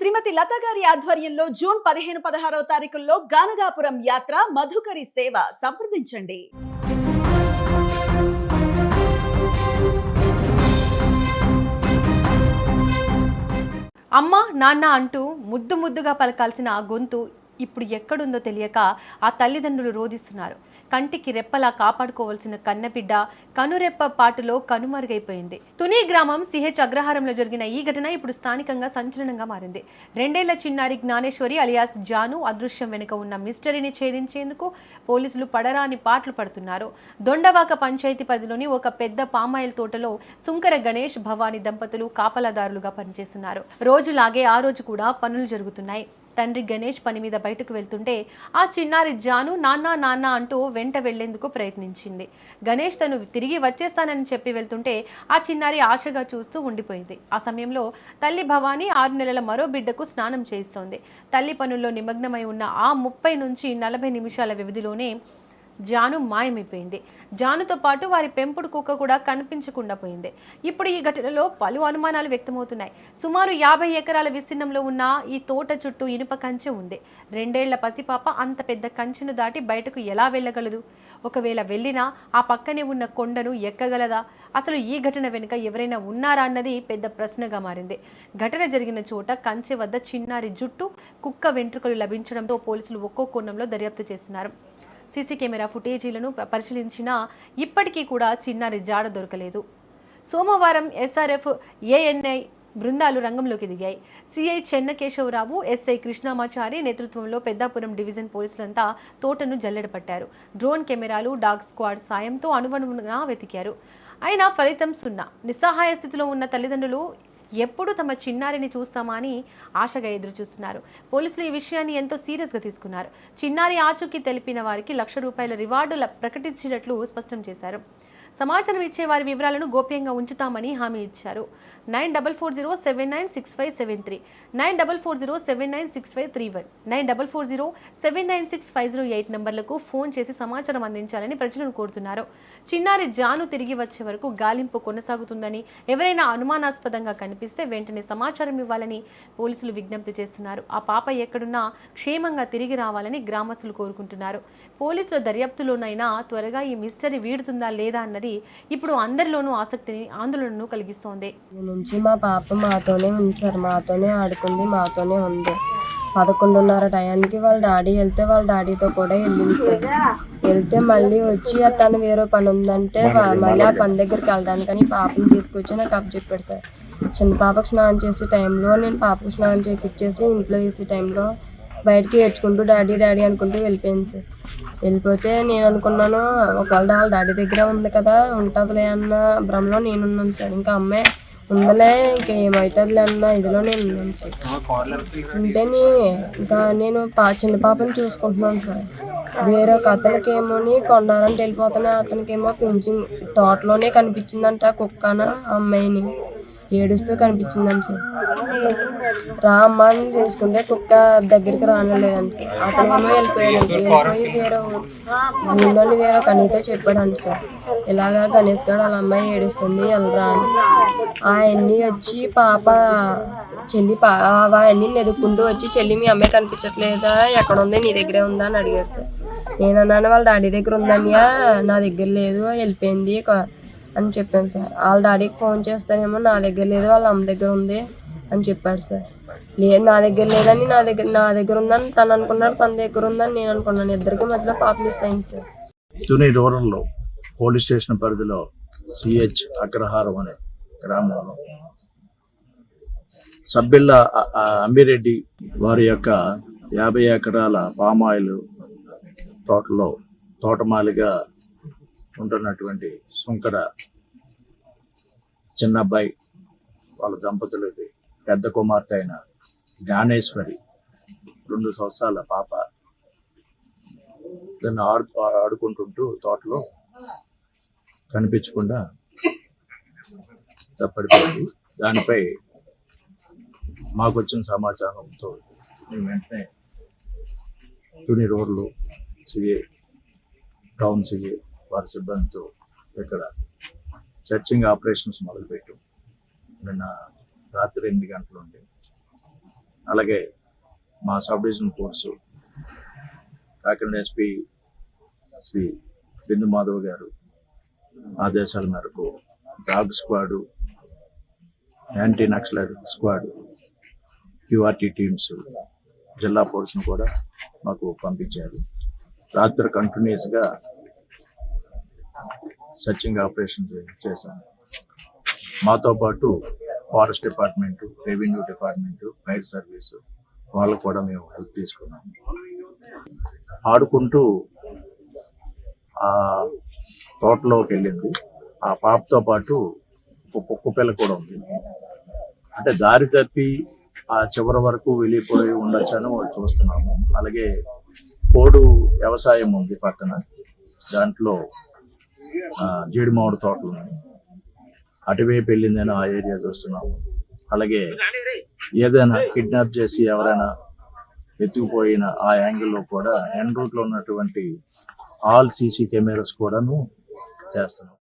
శ్రీమతి లత గారి ఆధ్వర్యంలో జూన్ 15-16 తారీఖుల్లో గానగాపురం యాత్ర మధుకరి సేవ సంప్రదించండి. అమ్మ నాన్న అంటూ ముద్దు ముద్దుగా పలకాల్సిన ఆ గొంతు ఇప్పుడు ఎక్కడుందో తెలియక ఆ తల్లిదండ్రులు రోధిస్తున్నారు. కంటికి రెప్పలా కాపాడుకోవాల్సిన కన్నబిడ్డ కనురెప్ప పాటులో కనుమరుగైపోయింది. తుని గ్రామం సిహెచ్ అగ్రహారంలో జరిగిన ఈ ఘటన ఇప్పుడు స్థానికంగా సంచలనంగా మారింది. 2 ఏళ్ల చిన్నారి జ్ఞానేశ్వరి అలియాస్ జాను అదృశ్యం వెనుక ఉన్న మిస్టరీని ఛేదించేందుకు పోలీసులు పడరాని పాటలు పడుతున్నారు. దొండవాక పంచాయతీ పరిధిలోని ఒక పెద్ద పామాయిల్ తోటలో సుంకర గణేష్ భవానీ దంపతులు కాపలాదారులుగా పనిచేస్తున్నారు. రోజులాగే ఆ రోజు కూడా పనులు జరుగుతున్నాయి. తండ్రి గణేష్ పని మీద బయటకు వెళ్తుంటే ఆ చిన్నారి జాను నాన్న నాన్న అంటూ వెంట వెళ్లేందుకు ప్రయత్నించింది. గణేష్ తను తిరిగి వచ్చేస్తానని చెప్పి వెళ్తుంటే ఆ చిన్నారి ఆశగా చూస్తూ ఉండిపోయింది. ఆ సమయంలో తల్లి భవానీ 6 నెలల మరో బిడ్డకు స్నానం చేస్తోంది. తల్లి పనుల్లో నిమగ్నమై ఉన్న ఆ 30 నుంచి 40 నిమిషాల వ్యవధిలోనే జాను మాయమైపోయింది. జానుతో పాటు వారి పెంపుడు కుక్క కూడా కనిపించకుండా పోయింది. ఇప్పుడు ఈ ఘటనలో పలు అనుమానాలు వ్యక్తమవుతున్నాయి. సుమారు 50 ఎకరాల విస్తీర్ణంలో ఉన్న ఈ తోట చుట్టూ ఇనుప కంచె ఉంది. 2 ఏళ్ల పసిపాప అంత పెద్ద కంచెను దాటి బయటకు ఎలా వెళ్ళగలదు? ఒకవేళ వెళ్ళినా ఆ పక్కనే ఉన్న కొండను ఎక్కగలదా? అసలు ఈ ఘటన వెనుక ఎవరైనా ఉన్నారా అన్నది పెద్ద ప్రశ్నగా మారింది. ఘటన జరిగిన చోట కంచె వద్ద చిన్నారి జుట్టు, కుక్క వెంట్రుకలు లభించడంతో పోలీసులు ఒక్కో కోణంలో దర్యాప్తు చేస్తున్నారు. సీసీ కెమెరా ఫుటేజీలను పరిశీలించినా ఇప్పటికీ కూడా చిన్నారి జాడ దొరకలేదు. సోమవారం ఎస్ఆర్ఎఫ్, ఏఎన్ఐ బృందాలు రంగంలోకి దిగాయి. సిఐ చెన్నకేశవరావు, ఎస్ఐ కృష్ణమాచారి నేతృత్వంలో పెద్దాపురం డివిజన్ పోలీసులంతా తోటను జల్లెడపట్టారు. డ్రోన్ కెమెరాలు, డాగ్ స్క్వాడ్ సాయంతో అణువణువునా వెతికారు. అయినా ఫలితం సున్నా. నిస్సహాయ స్థితిలో ఉన్న తల్లిదండ్రులు ఎప్పుడు తమ చిన్నారిని చూస్తామా అని ఆశగా ఎదురు చూస్తున్నారు. పోలీసులు ఈ విషయాన్ని ఎంతో సీరియస్గా తీసుకున్నారు. చిన్నారి ఆచూకీ తెలిపిన వారికి ₹1,00,000 రివార్డు ప్రకటించినట్లు స్పష్టం చేశారు. సమాచారం ఇచ్చే వారి వివరాలను గోప్యంగా ఉంచుతామని హామీ ఇచ్చారు. 9440796573, 9440796531, 9440796508 నంబర్లకు ఫోన్ చేసి సమాచారం అందించాలని ప్రజలను కోరుతున్నారు. చిన్నారి జాను తిరిగి వచ్చే వరకు గాలింపు కొనసాగుతుందని, ఎవరైనా అనుమానాస్పదంగా కనిపిస్తే వెంటనే సమాచారం ఇవ్వాలని పోలీసులు విజ్ఞప్తి చేస్తున్నారు. ఆ పాప ఎక్కడున్నా క్షేమంగా తిరిగి రావాలని గ్రామస్తులు కోరుకుంటున్నారు. పోలీసుల దర్యాప్తులోనైనా త్వరగా ఈ మిస్టరీ వీడుతుందా లేదా అన్నది ఇప్పుడు అందరిలోనూ ఆసక్తిని, ఆందోళనను కలిగిస్తోంది. నుంచి మా పాప మాతోనే ఉంది సార్, మాతోనే ఆడుకుంది, మాతోనే ఉంది. 11:30 టయానికి వాళ్ళ డాడీ వెళ్తే వాళ్ళ డాడీతో కూడా వెళ్ళింది సార్. వెళ్తే మళ్ళీ వచ్చి తను వేరే పని ఉందంటే మళ్ళీ ఆ పని దగ్గరికి వెళ్ళడానికని పాపని తీసుకొచ్చి నాకు అప్పచెప్పాడు సార్. చిన్న పాపకు స్నానం చేసే టైంలో నేను పాపకు స్నానం చేయించేసి ఇంట్లో వేసే టైంలో బయటకి ఏడ్చుకుంటూ డాడీ డాడీ అనుకుంటూ వెళ్ళిపోయింది సార్. వెళ్ళిపోతే నేను అనుకున్నాను ఒకవేళ వాళ్ళ డాడీ దగ్గర ఉంది కదా, ఉంటుందిలే అన్న భ్రమలో నేనున్నాను సార్. ఇంకా అమ్మాయి ఉందలే, ఇంకా ఏమవుతుందిలే అన్న ఇదిలో నేను ఉన్నాను సార్. ఉంటేని ఇంకా నేను చిన్న పాపని చూసుకుంటున్నాను సార్. వేరొక అతనికేమోని కొండారంటే వెళ్ళిపోతాను, అతనికేమో పెంచింగ్ తోటలోనే కనిపించిందంట కుక్కన అమ్మాయిని ఏడుస్తూ కనిపించిందండి సార్. అమ్మ అని చేసుకుంటే కుక్క దగ్గరికి రానలేదండి సార్. అతనేమో వెళ్ళిపోయాడండి. వెళ్ళిపోయి వేరే ఊళ్ళోని వేరే కనీతో చెప్పాడండి సార్, ఇలాగా గణేష్ గారు వాళ్ళ అమ్మాయి ఏడుస్తుంది వెళ్ళరా అని. ఆయన్ని వచ్చి పాప చెల్లి ఆయన్ని ఎదుక్కుంటూ వచ్చి చెల్లి మీ అమ్మాయి కనిపించట్లేదా, ఎక్కడ ఉంది, నీ దగ్గరే ఉందా అని అడిగారు సార్. నేను అన్నాను వాళ్ళ డాడీ దగ్గర ఉందనియా, నా దగ్గర లేదు వెళ్ళిపోయింది అని చెప్పాను సార్. వాళ్ళ డాడీకి ఫోన్ చేస్తానేమో నా దగ్గర లేదు వాళ్ళ అమ్మ దగ్గర ఉంది అని చెప్పాడు సార్. లేదు నా దగ్గర లేదని నా దగ్గర ఉందని తను అనుకున్నాడు, తన దగ్గర ఉందని నేను అనుకున్నాను. ఇద్దరికి మధ్యలో పాప మిస్ అయింది సార్. తుని రూరల్లో పోలీస్ స్టేషన్ పరిధిలో సిహెచ్ అగ్రహారం అనే గ్రామంలో సబ్బిళ్ళ అంబిరెడ్డి వారి యొక్క 50 ఎకరాల పామాయిల్ తోటలో తోటమాలిగా ఉంటున్నటువంటి సుంకర చిన్నబ్బాయి వాళ్ళ దంపతులకి పెద్ద కుమార్తె అయిన జ్ఞానేశ్వరి 2 సంవత్సరాల పాప దాన్ని ఆడుకుంటుంటూ తోటలో కనిపించకుండా తప్పడిపోయింది. దానిపై మాకు వచ్చిన సమాచారంతో మేము వెంటనే తుని రోడ్లు సిఏ, టౌన్ సిఏ వారి సిబ్బందితో ఇక్కడ సెర్చింగ్ ఆపరేషన్స్ మొదలుపెట్టాం. నిన్న రాత్రి 8 గంటల నుండి అలాగే మా sub division force Kakinada SP Shri Bindu Madhav గారు ఆదేశాల మేరకు dog squad, anti naxalite squad, QRT teams, జిల్లా పోలీసును కూడా మాకు పంపించారు. రాత్రి కంటిన్యూస్గా సర్చింగ్ ఆపరేషన్ చేశాం. మాతో పాటు forest department, revenue department, fire service వాళ్ళు కూడా మేము హెల్ప్ తీసుకున్నాం. ఆడుకుంటూ ఆ తోటలోకి వెళ్ళింది. ఆ పాపతో పాటు ఒక కుక్క పిల్ల కూడా ఉంది. అంటే దారి తప్పి ఆ చివరి వరకు వెళ్ళిపోయి ఉండొచ్చని చూస్తున్నాము. అలాగే పోడు వ్యవసాయం ఉంది పక్కన, దాంట్లో జీడి మామిడి తోటలు ఉన్నాయి. అటువైపు వెళ్ళిందని ఆ ఏరియా చూస్తున్నాము. అలాగే ఏదైనా కిడ్నాప్ చేసి ఎవరైనా ఎత్తుకుపోయిన ఆ యాంగిల్లో కూడా ఎన్ రూట్లో ఉన్నటువంటి ఆల్ సీసీ కెమెరాస్ కూడాను చేస్తున్నాం.